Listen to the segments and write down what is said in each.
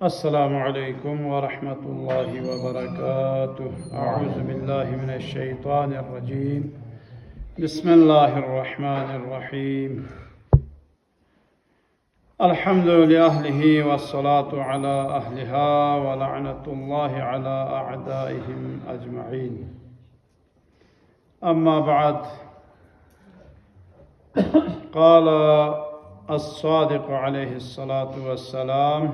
السلام عليكم ورحمة الله وبركاته. أعوذ بالله من الشيطان الرجيم. بسم الله الرحمن الرحيم. الحمد لأهله والصلاة على أهلها ولعنة الله على أعدائهم أجمعين. أما بعد، قال الصادق عليه الصلاة والسلام: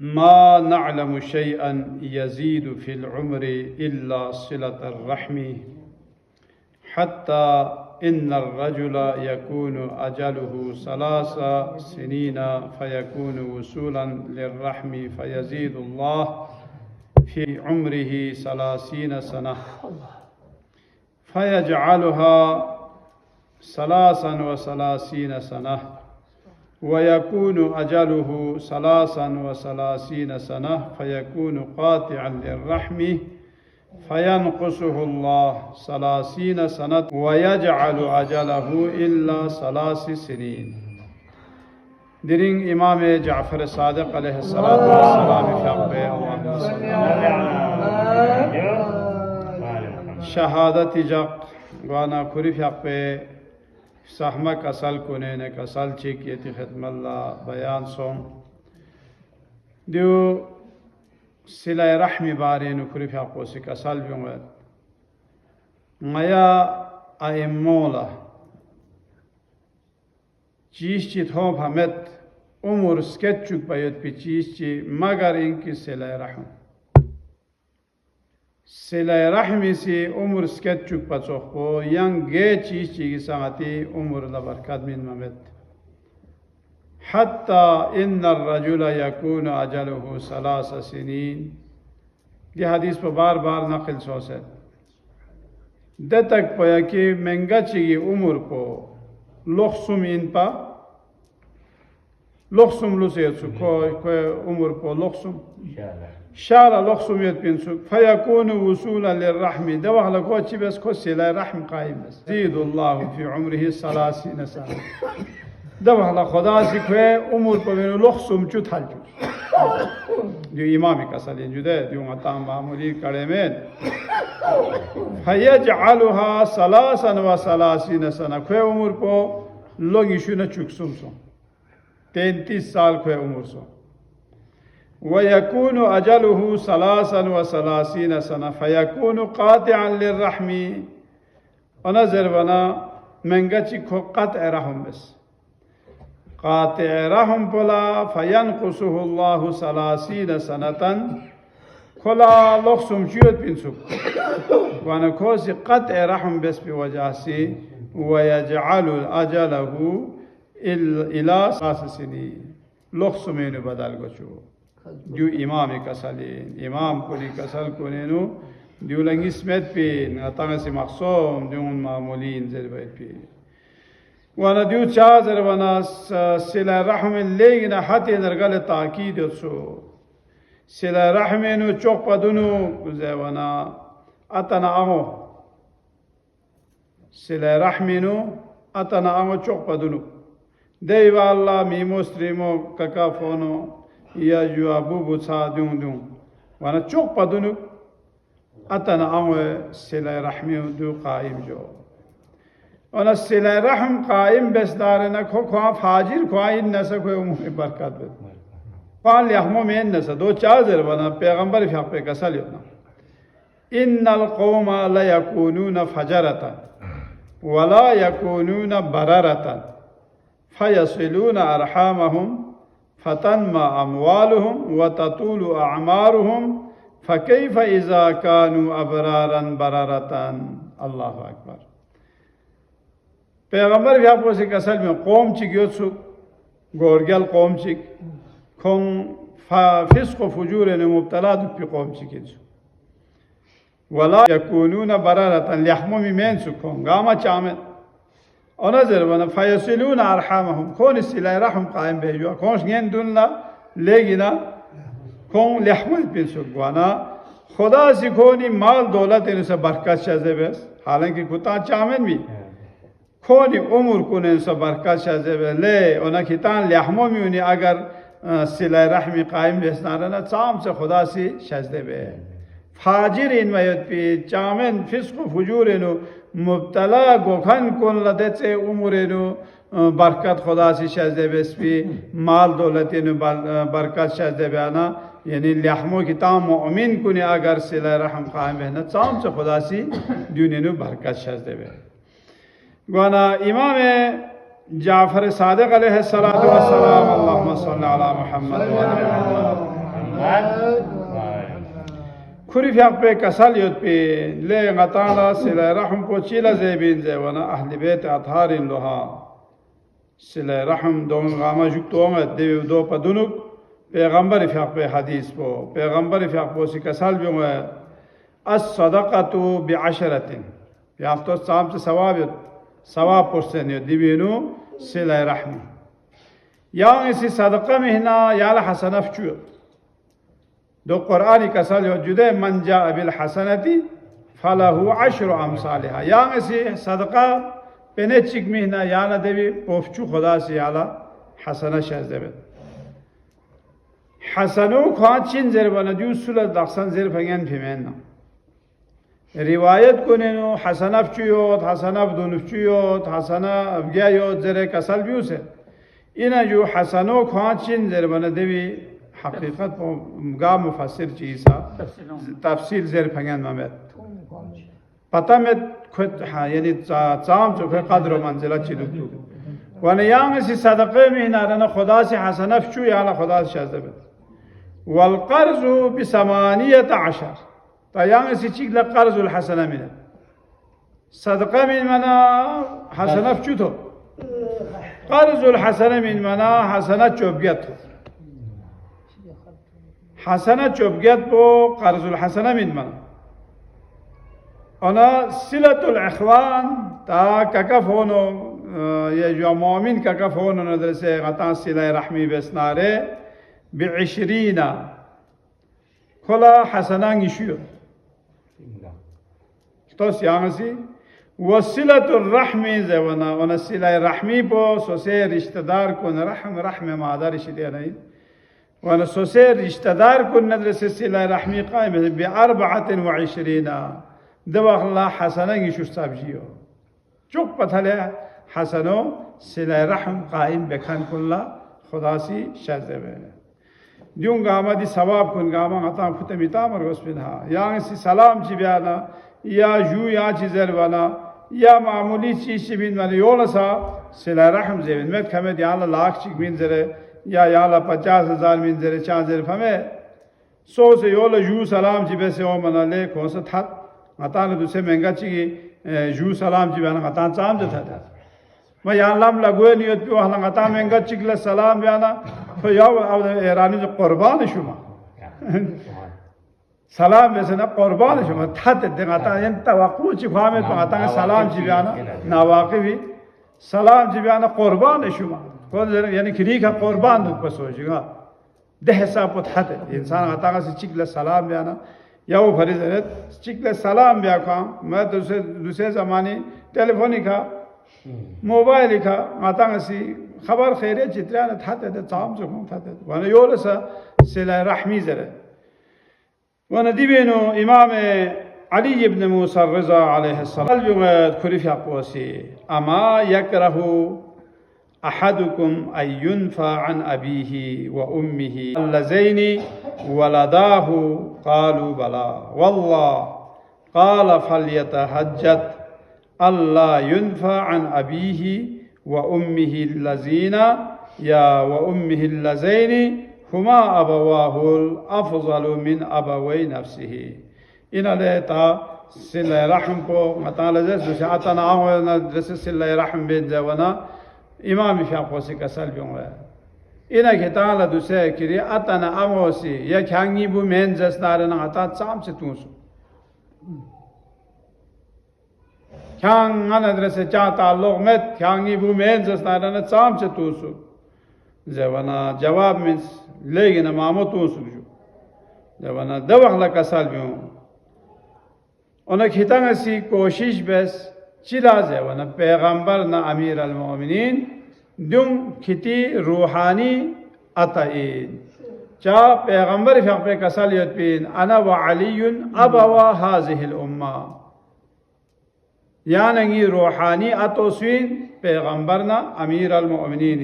ما نعلم شيئا يزيد في العمر إلا صلة الرحم، حتى إن الرجل يكون أجله 3 سنين فيكون وصولا للرحم، فيزيد الله في عمره 30 سنة فيجعلها 33 سنة، ويكون أجله 33 سنة فيكون قاطعا للرحم، فينقصه الله 30 سنة ويجعل أجله إلا 3 سنين. درين إمام جعفر الصادق عليه الصلاة والسلام فقبه اللهم صل شهادة جق وانا كري فقبه سحما كسل كونين كسل چيك يتي ختم الله بيان صوم ديو سلا رحمي بارين كري فقبه كسل بيوم مايا أئمولا چیزی تو فهمت عمر سکتچوک باید به چیزی مگر اینکه صله رحم صله رحمی سی عمر سکتچوک بچوک بو ینگه چیزی که ساعتی عمر لبرکت من ممت حتی ان الرجل یکون اجله 3 سنین. دی حدیث پر بار بار نقل سوسد ده تک پایا که منگا چیگی عمر پو لخصم این پا لخصم لسیت سو کوی عمر پو لخصم شارع لخصم یت پین سو فیکون وصولا للرحم ده وحلا کو چی بس کو سلا رحم قائم بس زید الله فی عمره 30 سنه ده وحلا خدا سی کوی عمر پو بینو لخصم چو تھل چو جو امامی کسالین جو ده دیو مطام معمولی کڑے میں فیجعلها 33 سنه کوی عمر پو لوگی شو نہ چکسم سو 33 سال کوی عمر سو ويكون أجله 33 سنة فيكون قاطعا للرحم. ونظر بنا منگچی کو قطع رحم بس قاطع رحم بلا فينقصه الله 30 سنة كلا لخصم شيوت بنسوك وانا كوسي قطع رحم بس بوجه سي ويجعل أجله إلى 3 سنين لخصمين بدل گچو جو امام کسالین امام کولی کسال کونینو دیو لنگی سمت پین اتانا سی مقصوم دیون معمولین زر باید پین وانا دیو چا زر وانا سلا رحم لیگن حتی نرگل تاکید سو سلا رحمینو چوک پدونو گزه وانا اتنا آمو سلا رحمینو اتنا آمو چوک پدونو دیو اللہ میمو سریمو ککا فونو یا جو ابو بوچا دون دون وانا چوک پدونو اتنا امو سلا رحمی دو قائم جو وانا سلا رحم قائم بس دارنا کو فاجر کو این نسا کو عمر برکت بد قال يحمو من نسا دو چازر وانا پیغمبر فیق پہ کسل یونا ان القوم لا يكونون فجرة ولا يكونون بررة فيصلون ارحامهم فتنمى أموالهم وتطول أعمارهم فكيف إذا كانوا أبرارا بررة. الله أكبر. پیغمبر بیا پوسی کسل میں قوم چی گیوت سو گورگل قوم چی کن فسق و فجور مبتلا دو پی قوم چی گیت سو ولا يكونون بررة لحمومی مین سو کن گاما چامن ونظر بنا فيصلون أرحامهم كون السلاء رحم قائم بيجوا كونش ين دوننا ليجنا كون لحمل بنسقوانا خدا سي كوني مال دولت إنسا بركات شازه بس حالانکه کتا چامن بھی खोनी उम्र कुने सो बरकत शजबे ले ओना खितान लहमो मिउनी अगर सिला रहमी कायम बेसनारना चाम से खुदा सी शजबे फाजिर इन मयत पी चामेन फिस्क फुजूरेनु मुब्तला गोखन कुन लदे उम्रेनु बरकत खुदा सी शजबे स्पी माल दौलतेनु बरकत शजबे आना यानी लहमो किताम मोमिन कुने अगर सिला रहम कायम है चाम से खुदा सी दुनिया बरकत शजबे गवाना इमाम जाफर सादिक अलैहिस्सलातु वस्सलाम अल्लाहुम्मा सल्लि अला मुहम्मद व अला मुहम्मद खुरी फ्याक पे कसल युत पे ले गताला सिला रहम को चिला जेबिन जेवना अहले बैत अथारिन लोहा सिला रहम दोन गामा जुक्तोंग देव दो पदुनुक पैगंबर फ्याक पे हदीस पो पैगंबर फ्याक पो सी कसल बियों अस सदक़तु बिअशरतिन या तो साम से सवाब परसेंट दिवेनु सिला रहमी या इसी सदक़ा महीना याला हसनफ चुयो दो कुरानी कसल यो जुदे मन जा बिल हसनती फलहु अशरु अमसालिहा या इसी सदक़ा पेने चिक महीना याला देवी पोफचु खुदा से याला हसना शजबे हसनो खाचिन जरबना जू सुल दखसन जर फंगन फिमेना रिवायत को नेनो हसनफ चुयोत हसनफ दुनफ चुयोत हसना अबगियायोत जरे कसल व्यू से इना जो हसनो खाचिन जरबना देवी हकीकत गा मुफसर चीज़ा तफसील जर फंगन ममेत पता में खुद यानी चाम जो है कदर मंजिला चिदु वन यांग से सदक़े में नारना खुदा से हसनफ चु याला खुदा से शजबे वल कर्ज़ु बिसमानियत अशर तयांग से चिकला कर्ज़ुल हसना मिला सदक़ा में मना हसनफ चु तो कर्ज़ुल हसना में मना हसना चौबियत हसना चौबियत पो कर्ज़ुल हसना में मना अना सिलतुल इख्वान ता ककफोनो ये जो मोमिन ककफोनो नदर से गता सिला रहमी बेसनारे बिइशरीना खुला हसना गिशियो तो सियांसी वसिलतुल रहमी जवना अना सिला रहमी पो सोसे रिश्तेदार को रहम मादर शिदे नहीं वन सोसे रिश्तेदार को नदर से सिला रहमी कायम है बिअरबअतिन व इशरीना दवाखला हसना गिशु साबजियो चुप पथले हसनो सिला रहम कायम बेखान कुल्ला खुदा सी शजबे दियों गामा दी सवाब कुन गामा अता फुते मिता मरगस बिना यांग सी सलाम ची बयाना या जू या ची जरवाना या मामूली चीज ची बिन वाले योला सा सिला रहम जेबिन में खमे याला लाख ची बिन जरे या याला 50,000 बिन जरे चा जर फमे सो से योला जू सलाम ची बेसे ओ मना ले कौन सा था अता ने दूसरे महंगा ची जू सलाम ची बयाना अता चाम जो था मैं यहाँ लाम लगुए नहीं होती वो हलांग अता महंगा चिकले सलाम बयाना तो याव अब ईरानी जो कुर्बान शुमा सलाम वैसे ना कुर्बान शुमा था ते देंगाता ये तवक्कु चिखवा में तो आता है सलाम जिब्याना नावाक़िबी सलाम जिब्याना कुर्बान शुमा कौन यानी खिरी का कुर्बान दुख पर सोचेगा दहसा पुत हाथ इंसान आता है चिकले सलाम बयाना या वो फरीज़ है चिकले सलाम बया काम मैं दूसरे ज़माने टेलीफोनी का मोबाइल का आता है खबर खैरे चित्रा न था ते चाम जो कौन था ते वन योल सा सिला रहमी जरे वन दिवेनो इमाम अली इब्न मूसा रज़ा अलैहिस्सलाम जो खुरिफ याक़ोसी अमा यकरहु अहदुकुम अय्युनफ़ा अन अबीही व उम्मिही अल्लज़ैनी वलदाहु क़ालू बला वल्लाह क़ाल फ़ल्यतहज्जत अल्ला युनफ़ा अन अबीही व उम्मिही लज़ीना या व उम्मिही लज़ैनी हुमा अबवाहुल अफ़ज़लु मिन अबवै नफ़्सिही इनले ता सिला रहम को मतलज़े जैसे अतना आना जैसे सिला रहम बिन जवना इमाम शाफ़ी का सल बियों है इना के ताला दूसरे किरी अतना आमोसी या ख्यांगी बु मेन जस्तारना अता चाम से तूसु ख्यांग अनद्र से चाहता लोग में ख्यांगी बु मेन जस्तारना चाम से तूसु जवना जवाब में लेगी ना मामो तूसु जो जवना दवखला का सल बियों उन्हें खितांग सी कोशिश बस चिला जेवना पैगंबर ना अमीर अल मोमिनीन दुम खिती रूहानी अताइन चा पैगंबर फे कसलियत पिन अना व अलीयुन अबवा हाजिहिल उम्मा यानंगी रूहानी अतोस्विन पैगंबर ना अमीर अल मोमिनीन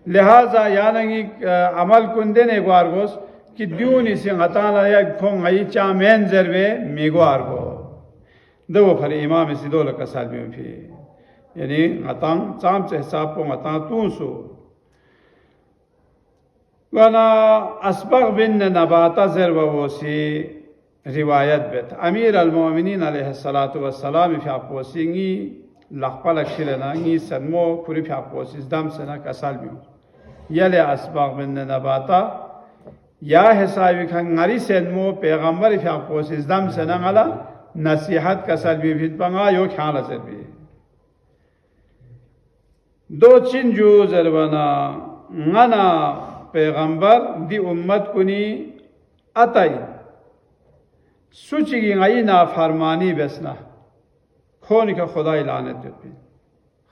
लिहाजा यानंगी अमल कुंदे ने ग्वारगोस कि द्यूनी से अताना या खोंग आई चा मेन जरवे मिगवारगो दो फर इमाम सिदोल कसाल में भी यानी अतांग चाम से हिसाब को अतांग तूसो वना अस्बग बिन नबाता ज़रवोसी रिवायत बेत अमीर अल मोमिनीन अलैहिस्सलातु वस्सलाम फ़ापोसिंगी लखपल अक्षरनांगी सन्मो खुरी फ़ापोसिस दम सना कसाल में यले अस्बग बिन नबाता या हिसाबी खंगारी सन्मो पैगंबर फ़ापोसिस दम सना गला नसीहत कसल भी फिर पंगा यो ख्याल असर भी दो चिंजू जरबना ngana पैगंबर दी उम्मत कुनी अतई सुची नई ना फरमानी बेसना खोन का खुदा लानत देते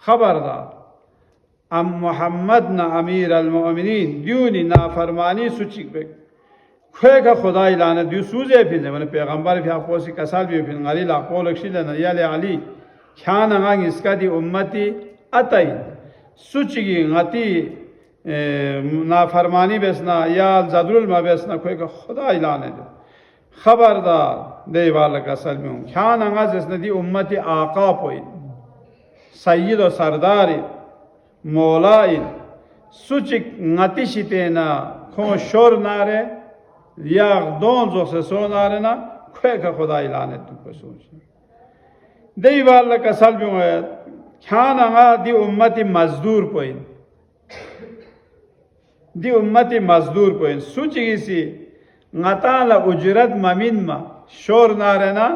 खबरदार अम मोहम्मद ना अमीर अल मोमिनीन द्यूनी ना फरमानी सुची बे खोए का खुदा लानत दियो सूजे फिर मैंने पैगंबर फिर पोसी कसाल भी फिर गली ला पोल अक्षिल न याले अली ख्यान अंगांग इसका दी उम्मती अतई सुची गति नाफरमानी बेसना या जदरुल मा बेसना कोई का खुदा ऐलान है खबरदार दे वाला का सल में ख्यान अंगा जिसने दी उम्मती आका पोई सय्यद और सरदार मौलाई सुचिक ngati shitena खो शोर नारे या दोन जो से सो नारे ना कोई का खुदा ऐलान है तू को सोच दे वाला का सल में ख्यान अंगा दी उम्मती मजदूर पोई दी उम्मती मजदूर पोइन सूची सी ngataला उजरत ममिन मा शोर नारेना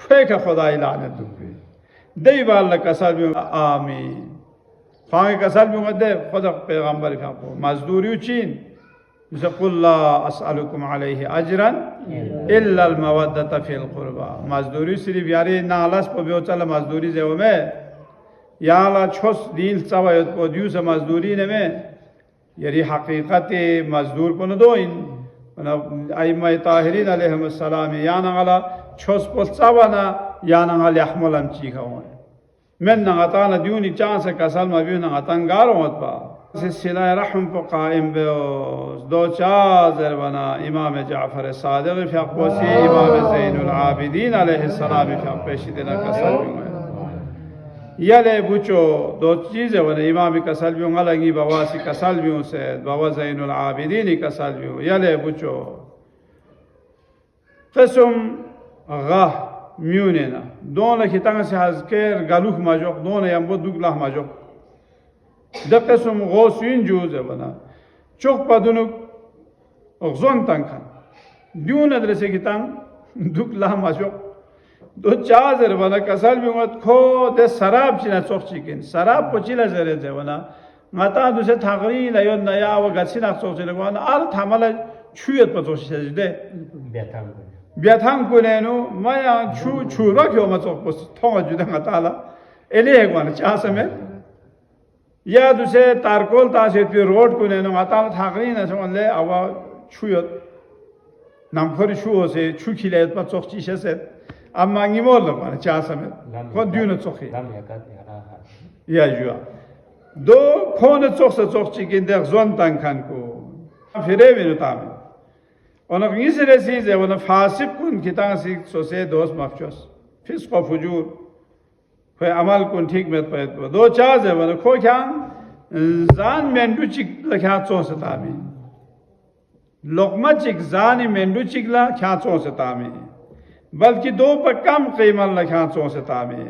खोए का खुदा लाने दुबे दे वाला कसर भी आमीन फांगे कसर भी मदे खुदा पैगंबर का मजदूरी उचीन जकुल्ला अस्अलुकुम अलैहि अजरन इल्ला अल मवद्दता फिल कुर्बा मजदूरी सिर्फ यारे नालस पो बेचल मजदूरी जेव में याला छोस दिल चवायत को दिउस मजदूरी ने में यरी हकीकत मजदूर को न दो इन अइम्मा ताहिरीन अलैहिस्सलाम याना अला छोस पोसावाना याना अल यहमलम चीखा हुआ मैं नगाता न दियूनी चांस कसल मबियो नगातंगार होत बा से सिला रहम को कायम बे दो चार बना इमाम जाफर सादिक फक़ोसी इमाम ज़ैनुल आबिदीन अलैहिस्सलाम फक़ेशी देना कसल हुआ यले बुचो दो चीज़ें बने इमाम कसल भी अलगी बवासी कसल भी से बाबा ज़ैनुल आबिदीन कसल भी यले बुचो कसम गाह म्यूने ना दोनों की तंग से हज़केर गलुख मजोक दोनों यंबो दुगला मजोक जब कसम गोस्विन जूज़ बना चौक पदुनुक ज़ोन तंग खान द्यून अदरसे की तंग दुगला मजोक दो चार बना कसल भी मत खो दे शराब चिना चौक चिकन शराब पचिला जरे जेवना माता दूसरे थाकरी लायो नया वो गच्छिना चौक चिले को ना आल थामला छुयत पचोक चिले दे ब्याथांग को ने नो माया छू रखियो मत चौक पस थोंग जुदा माताला एले एक वाला चाह समय या दूसरे तारकोल तासे तो रोड को ने नो माता थाकरी ना समझ ले आवा छुयत नामखोरी छुओ से छू खिले पच चौक चिसे से अब मांगी मोल लो पाने चार समय कौन दियो न चौकी या जुआ दो कौन चौक से चौक चिकन देख जोन तंग खान को फिरे भी न तामे और किसी रेसी जे वो न फासिब कुन कितां सी सोसे दोस्त मफचोस फिस को फुजूर कोई अमल कुन ठीक में पैद दो चार जे वो न खो क्या जान मेंडू चिक लख्या चौं से तामी लोकमा चिक जान मेंडू चिक ला क्या चौं से तामी बल्कि दो पर कम कीमत लखांचों से तामे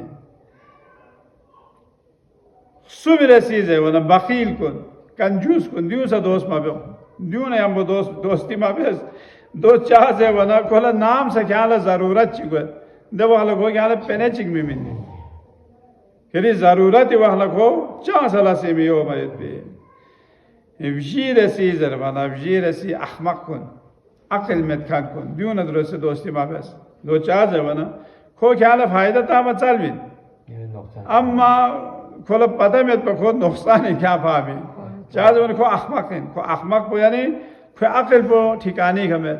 सुबह चीज है वो ना बकील कुन कंजूस कुन दियो सा दोस्त माबे दियो ना हम वो दोस्ती माबे दो चार से वो ना कोला नाम से क्या ला जरूरत चिगो दे वो हालक हो क्या ला पेने चिग में मिलने केली जरूरत ही वो हालक हो चार साल से में हो मर्द पे वजीर चीज है वो ना वजीर सी अहमक कुन अकल में खान कुन दियो ना दोस्ती माबे दो चार जब ना खो ख्याल फायदा था मत चल भी اما کل پتہ میں تو خود نقصان ہے کیا پامی چاہے ان کو احمق کو یعنی کوئی عقل کو ٹھکانے کا میں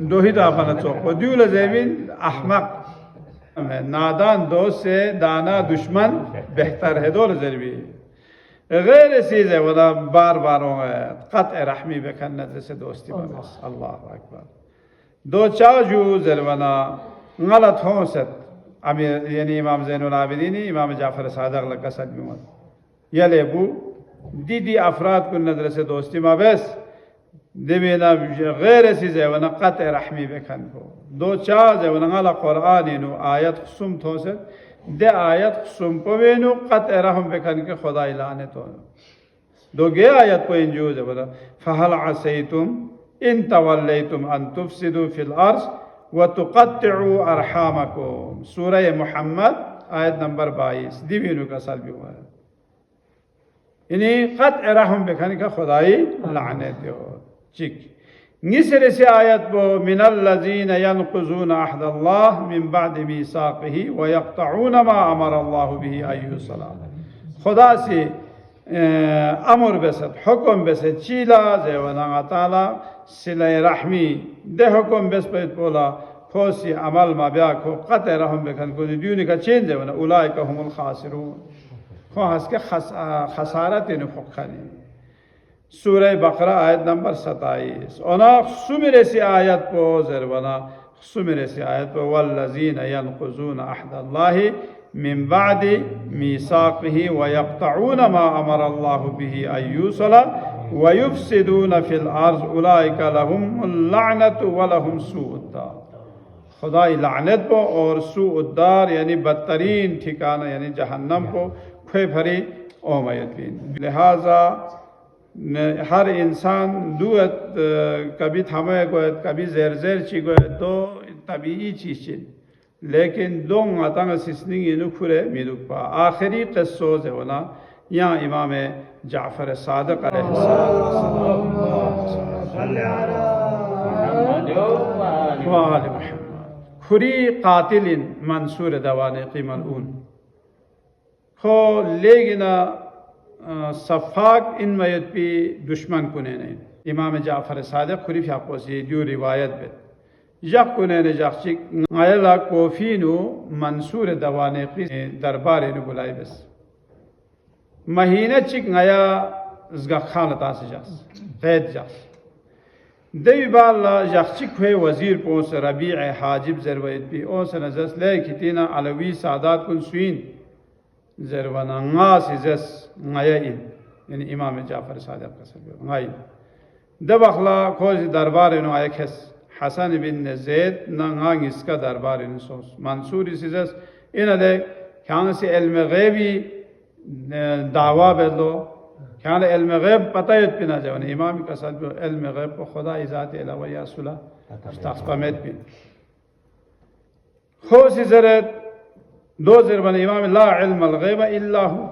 دوہی دا پنا چوک دیول زمین احمق نادان دوست سے دانا دشمن بہتر ہے دول ضروری غیر چیز ہے ولا بار بار قطع رحمی بکن نظر سے دوستی بس اللہ اکبر دو چاجو زروانا غلط ہوں ست یعنی امام زین العابدین امام جعفر صادق لگا سلمی یلے بو دی افراد کو نظر سے دوستی بس دبینا غیر چیز ہے ونا قطع رحمی بکن کو دو چاز ہے ونا غلط قرآن نو آیت خصوم تھو ست دے آیت خصوم پوینو قطع رحم بکن کے خدای لعنت ہو دو گے آیت کو انجوز ہے بولا فہل عسیتم ان تولیتم ان تفسدوا فی الارض وتقطعوا ارحامکم سورہ محمد آیت نمبر 22 دیوینو کا سال بھی ہوا ہے یعنی قطع رحم بکن کا خدای لعنت ہو چک نسر سے آیت بو من الذین ينقضون عهد الله من بعد میثاقه ويقطعون ما امر الله به ان يوصل خدا سے امر بسد حکم بسد چیلا زیوانا تعالی صلہ رحمی دے حکم بس پیت بولا خوصی عمل ما بیا کو قطع رحم بکن کو دیونی کا چین زیوانا اولئک هم الخاسرون خواہس کے خسارت نفقانی سورہ بقرہ آیت نمبر 27 اونا سمرے سی آیت پو زروانا سمرے سی آیت پو والذین ينقضون عهد الله من بعد میثاقه ويقطعون ما امر الله به ان يوصل ويفسدون في الارض اولئک لهم اللعنة ولهم سوء الدار خدای لعنت پو اور سوء الدار یعنی بدترین ٹھکانہ یعنی جہنم کو کھوئے بھری اومیت بین لہذا ہر انسان دوت کبھی تھمے گویت کبھی زیر زیر چی گویت تو طبیعی چیز چین لیکن دونگ آتانگ سسنگی نو کھرے میدوک پا آخری قصوز ہے ونا یہاں امام جعفر صادق علیہ السلام وآل محمد کھری قاتل منصور دوانقی ملعون خو لیگنا صفاق ان میت پی دشمن کنے نہیں امام جعفر صادق خریف حقوسی دیو روایت بیت یک کنے نے جاکچک غیلا کوفینو منصور دوانقی درباری نو بلائی بس مہینہ چک غیا ازگا خانتا سے جاس قید جاس دیوی بالا جاکچک ہوئے وزیر پونس ربیع حاجب زرویت پی اونس نزس لے کتینا علوی سادات کن سوین زروانا غاسی زس غیائن یعنی امام جعفر صادق کا سبب غیائن دب اخلا کھوزی دربارینو آئے کھس حسن بن زید نا غانگ اس کا دربارینو سوس منصوری سی زس انہ دے کھانا سی علم غیبی دعویٰ بیدلو کھانا علم غیب پتایت پینا جاوانا امام کا سبب علم غیب کو خدا ذات الہ یا صلح تخصفمیت پین خوزی زرد دو زربان امام لا علم الغیب الا ہو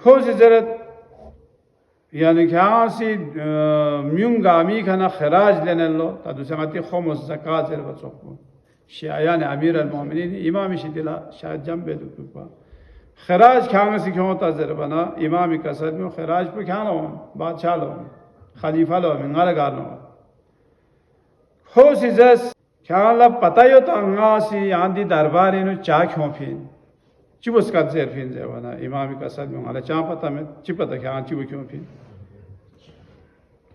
خوزی زرد یعنی کہ آنسی میونگامی کھانا خراج لینے لو تا دوسرے ماتی خمس زکاة زربت سکو شیعیان امیر المومنین امامی شدلا شاید جنبے دکتو پا خراج کھانا سی کیوں تا زربانا امامی کسد میں خراج پہ کھانا ہوں بادشاہ لو خلیفہ لو منگارگار لو خوزی زرد کیا لب پتہ یو تا انگاسی آندی درباری نو چاہ کیوں پھین چی بس کد زیر پھین زیوانا امامی کا صد میں علی چاہ پتہ میں چی پتہ کیا آن چی بو کیوں پھین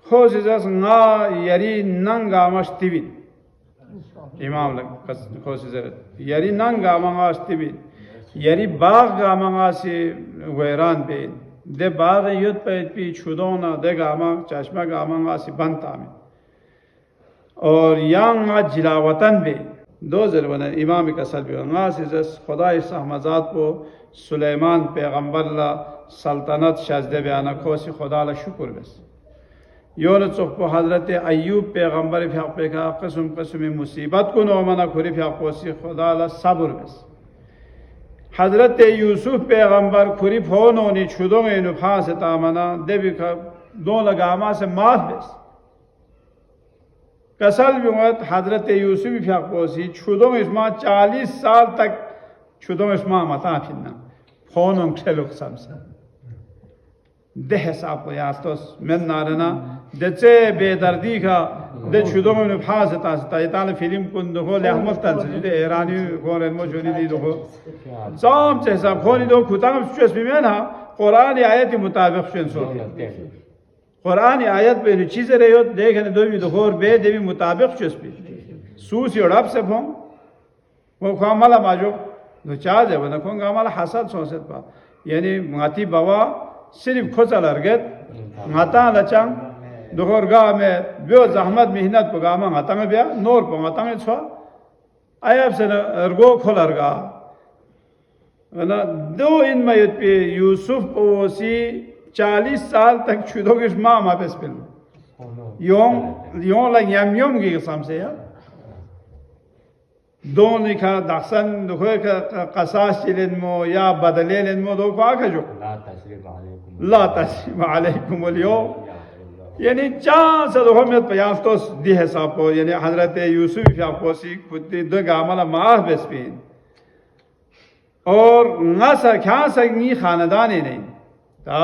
خوزی زیس نگا یری ننگ آماش تیوین امام لگ خوزی زیرت یری ننگ آماش تیوین یری باغ آماسی ویران پین دے باغ یود پید پی چھودونا دے گا آماں چشمہ گا آماسی بنتا میں اور یہاں جلاوطن بھی دو ذربنا امام کا سلبی غاسز خدای سہمزاد کو سلیمان پیغمبر لا سلطنت شازدے بیانا کھوسی خدا لا شکر بس یونت صحبو حضرت ایوب پیغمبر فی حق کا قسم قسم مصیبت کو نومنا کھوری فی حق کھوسی خدا لا صبر بس حضرت یوسف پیغمبر کھوری پھونونی چھدوں انو پھانس تامنا دے بھی دو لگاما سے مات بس कसल भी मत हजरत यूसुफ फ्यापोसी छुदों इसमा 40 साल तक छुदों इसमा मता फिरना फोन खेलुक समसा दे हिसाब को यास्तोस मैं नारना दचे बेदर्दी का दे छुदों में फास ता इताल फिल्म कुन दो ले अहमद तन से दे ईरानी गोरन मोजोनी दी दो साम से हिसाब खोनी दो खुताम चुस भी में ना कुरान आयत के मुताबिक शेन सो कुरान आयत पे चीजें रहे हो देखने दो भी दोहर बे देवी मुताबिक चुस्पी सूस योड़ाप से फों वो खामला माजो दो चार है बना खों गामला हसद सोचत पा यानी माती बावा सिर्फ खोचा लरगत माता लचांग दोहर गा में बियो जहमत मेहनत को गामा माता में बिया नोर को माता में छुआ आयब से अर्गो खोलरगा ना दो इन मयत पे यूसुफ ओसी 40 साल तक छुदों के माँ मापेस पिल यों ला यम की कसम से या दो निका दक्षन दुखे का कसास चिलेन मो या बदले लेन मो दो का जो ला तस्लीम अलैकुम वलियो यानी चांस दो में प्यास तो दी हिसाब को यानी हजरत यूसुफ फ्यापोसी खुद दो गामला माह बेस्पिन और नासा क्या संगी खानदान नहीं था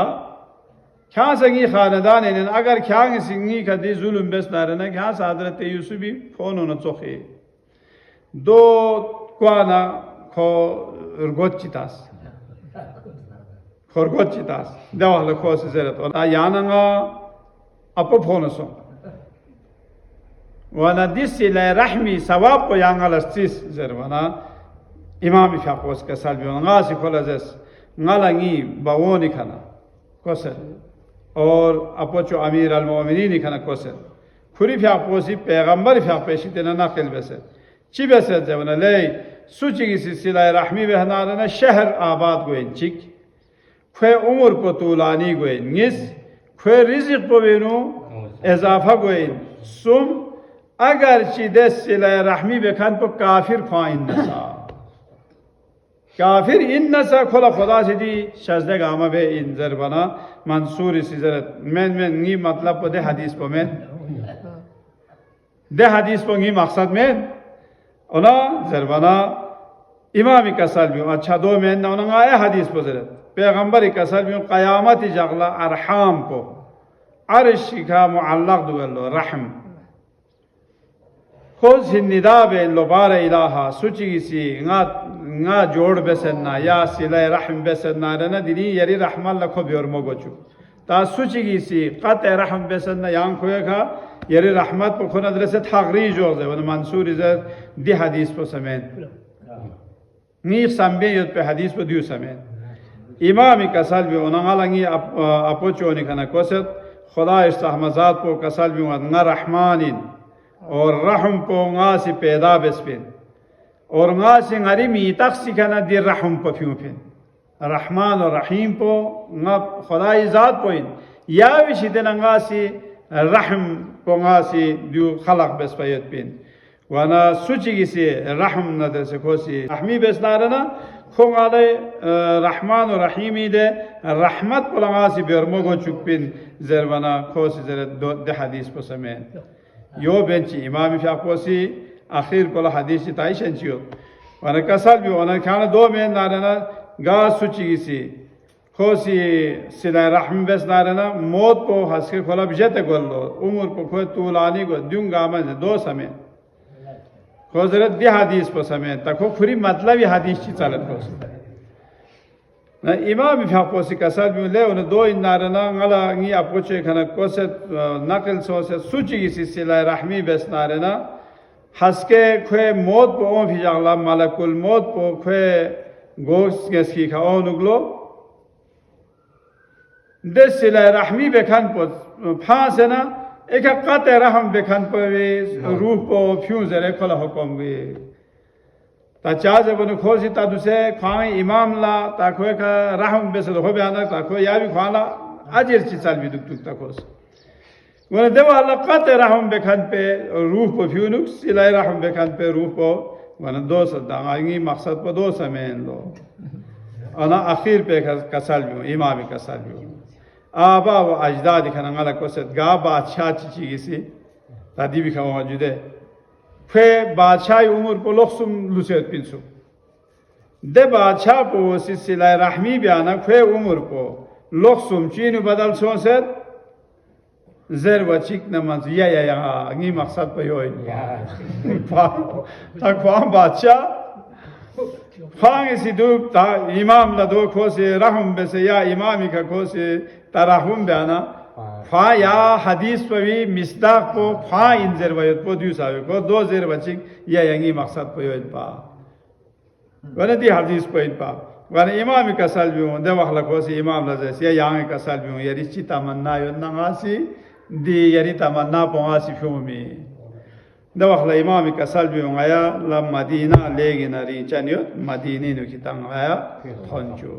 क्या संगी खानदान है अगर क्या संगी का दी जुल्म बेस ना क्या हजरत यूसुफ भी फोन होना चोखे दो क्वाना खो गोचितास खरगोचितास देवाल खो से जरत और यानंगा अपो फोन सो वाना दिस ले रहमी सवाब को यांगल अस्तिस जरवाना इमाम फ्यापोस का साल भी गासी खोला जस गालंगी बावोनी खाना कोसर और अपोचो अमीर अल मोमिनीन खाना कोसर खुरी फ्यापोसी पैगंबर फ्यापेशी तेना नाकिल बेसे ची बेसे जवना ले सुची की सिलसिला रहमी बहनारना शहर आबाद गोइन चिक खे उम्र को तुलानी गोइन निस खे रिजिक को बेनो इजाफा गोइन सुम अगर ची दस सिला रहमी बेखान को काफिर ख्वाइन नसा काफिर इन नसा खोला खुदा से दी शजदे गामा बे इन जरबना मंसूर इसी जरत मैं नी मतलब को दे हदीस को मैं दे हदीस को नी मकसद में ओना जरबना इमामी कसल भी अच्छा दो में ना उन्हें आया हदीस को जरत पैगंबर कसल भी क़यामत जगला अरहाम को अर्श का मुअल्लक़ दुगलो रहम खोज निदा बे लोबार इलाहा सुची सी nga जोड़ बेसन्ना या सिला रहम बेसन्ना रना दिनी यरी रहमल लखो बियर मोगोचु ता सुची सी कत रहम बेसन्ना यांग खोएगा यरी रहमत को खुना दरसे थागरीज हो जाए वन मंसूर इधर दी हदीस को समेत नी संबे युद्ध पे हदीस को दियो समेत इमाम कसल भी उनंगालंगी अपोचो निकना कोसत खुदा इस्ताहमजात को कसल भी उनंगा रहमानिन और रहम को nga से पैदा बेस्पिन और nga से ngari मीतक सिखाना दे रहम को फ्यूफिन रहमान और रहीम को nga खुदाई जात को इन या विशिदन nga से रहम को nga से दो खलक बेस्पयत पिन वाना सुची से रहम नदर से कोसी रहमी बेस्नारना खोंगाले रहमान और रहीमी दे रहमत को nga से बेरमो को चुपिन जरवाना कोसी जर दो हदीस को समय यो बेंची इमाम फ्यापोसी आखिर को हदीस ताइशन चियो वन कसल भी वन खाना दो में नारना गा सुची सी खोसी सिला रहम बेस नारना मौत को हंस के खोला बिजते गोलो उम्र को खो तुलानी को दूंगा मैं दो समय खोजरत दे हदीस को समय तको खुरी मतलब ही हदीस ची चलत को ना इमाम फ्यापोसी कसल भी ले उन दो इन नारना ngala ngi apoche khana कोसे नकल सो से सुची सी सिला रहमी बेस नारना हंसके खे मौत को ओं फिजागला मलकुल मौत को खे गोस की खाओ नुगलो दसिला रहमी बेखान पर फांस है ना एक कत रहम बेखान पर रूह को फ्यूजरे खोला हुक्म भी ताचाज बनो खोसी ता दुसे खाए इमाम ला ताकोए का रहम बेसल हो बयाना ताको या भी खाला अजर ची साल भी दुख दुख ताकोस वन देवा लक़त रहम बेखान पे रूह को फ्यूनुक सिलाई रहम बेखान पे रूह को वन दो सदांगी मकसद पर दो समय लो अना आखिर पे कसल भी इमामी कसल भी आबा व अजदाद खाना गला को सद गा बादशाह ची सी तादी भी खाओ मौजूद है फे बादशाह उमर को लोकसुम लुसेत पिंसु दे बादशाह को सिलसिला रहमी बयाना फे उमर को लोकसुम चीन बदल सोसेत ज़र वचिक नमज या अंगी मकसद पे हो तक फाम बादशाह फांग इसी दूब ता इमाम लदो खोसे रहम बेसे या इमामी का खोसे तराहुम बयाना फा या हदीस पर भी मिस्दाक को फा इन ज़र वयत को दूसरे को दो ज़र वचिक या अंगी मकसद पे हो पा वने दी हदीस पे पा वने इमामी का सल भी हूँ दे वखला खोसे इमाम लज़े या यांग का सल भी हूँ यारी चिता मन्ना यो नंगासी दी यारी तमन्ना पोंगासी फ्यूमी दवखला इमाम का सल भी आया ला मदीना लेगी नरी चनियो मदीनी नु की तंग आया फंचो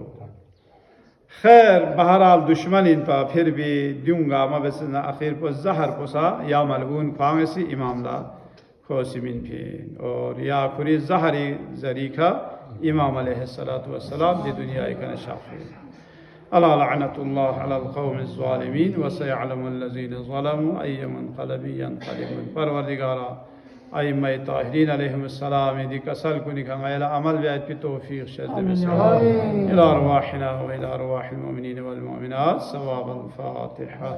खैर बहरहाल दुश्मन इन पा फिर भी दूंगा मबसना आखिर को जहर पोसा या मलगून फांगसी इमाम ला खोसिमिन फिन और या खुरी जहरी जरीका इमाम अलैहिस्सलातु वस्सलाम दी दुनिया का नशाफी अला लअनतुल्लाह अलल कौमिज़ ज़ालिमीन व सयअलमु अल्लज़ीना ज़लमू अय्य मुनक़लबि यनक़लिबून परवरदिगारा अइम्मा ताहिरीन अलैहिमुस्सलाम दी कसल को निकांगला अमल बिआत की तौफीक शज़्ज़ बिसलाम इला अरवाहिना व इला अरवाहिल मुमिनीन वल मुमिनात सवाब अल फातिहा।